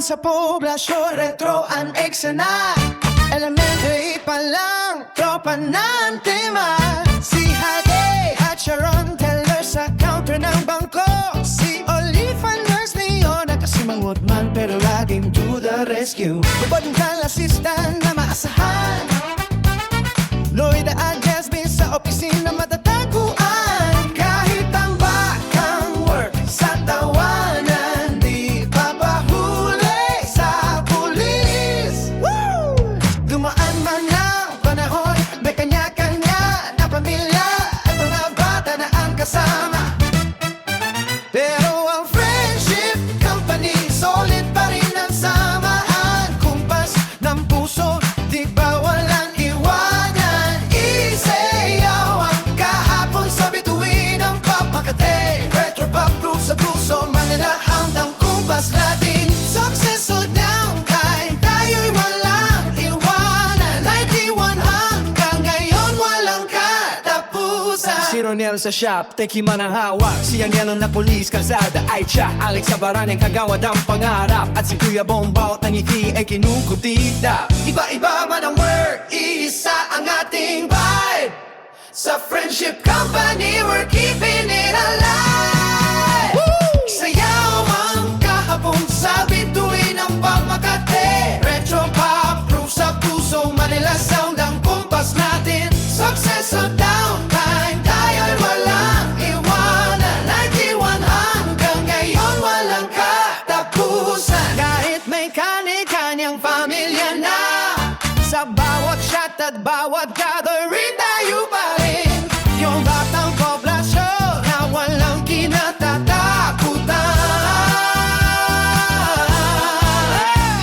sa poblasyon, retro ang eksena. Elementary pa lang, tropa ng tema. Si Hage at Sharon teller sa counter ng bangko. Si Oliva Nurse Leona kasi mangot man pero laging to the rescue. Bubod-ng assistant na maasahan. Lloyd at Jasmine sa opisina matataguan. Kahit ang bakang work sa tawanan, di papahuli sa pulis. Woo! Dumaan man ang panahon, may kanya-kanya na pamilya at mga bata na ang kasama. Pero ang Friendship Company, solid pa rin ang samahan. Kumpas ng puso, di ba walang iwanan. Isayaw ang kahapon sa bituin ng pop Makati. Retro pop group sa puso, Manila hanggang kumpas natin. Success o downtime, tayo'y walang iwanan. 91 hanggang ngayon walang katapusan. Si Ronel sa shop, teki man ang hawak. Si Yanel na pulis, kalsada ay siya. Alex sa baraneng kagawad ang pangarap. At si Kuya Bombaut ng ngiti ay kinukutida. Iba-iba man ang work, isa ang ating vibe. Sa Friendship Company, we're keeping it alive. Sayaw ang kahapon sa bituin ng Makati. Retro pop, proof sa puso, Manila sound ang kumpas natin. Success o downtime, tayo'y walang iwanan. 91 hanggang ngayon walang katapusan. Kahit may kani-kanyang pamilya na, sa bawat shot at bawat gathering tayo pa rin. Yung batang poblasyon na walang kinatatakutan.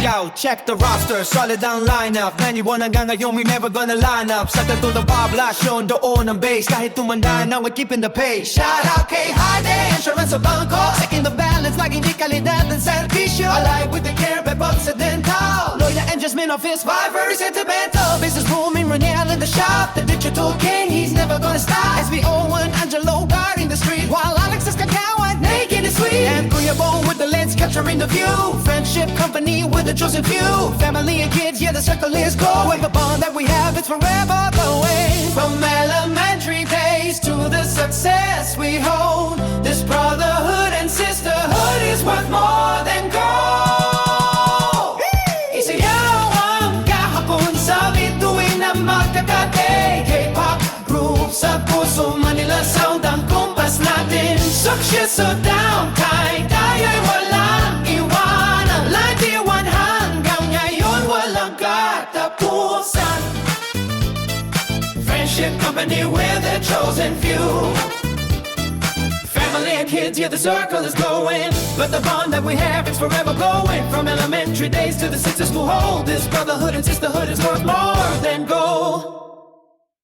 Yo, check the roster, solid ang lineup. 91 hanggang ngayon, we never gonna line up. Sa katulong poblasyon, doon ang base. Kahit tumanda na, we're keeping the pace. Shout out kay Hade, insurance sa bangko. Second the balance, laging di kalidad ng servisyo. Alive with the care, Beb Occidental. Loya and Jasmine office, vibe very sentimental. Business booming, Ronel in the shop. The digital king, he's never gonna stop. SBO1, Angelo guarding the street. While Alex is kagawad, making it sweet. And Kuya Bo with the lens capturing the view. Friendship Company with the chosen few. Family and kids, yeah, the circle is going. The bond that we have, it's forever going. From elementary days to the success we hold. This brotherhood and sisterhood is worth more than gold. Isayaw ang kahapon sa bituin ng Makati. K-pop group sa puso, Manila sound ang kumpas natin. Success o downtime, tayo'y walang iwanan. 91 hanggang ngayon walang katapusan. Friendship Company, we're the chosen few. Family and kids, yeah, the circle is glowing. But the bond that we have, it's forever going. From elementary days to the sisters who hold. This brotherhood and sisterhood is worth more than gold.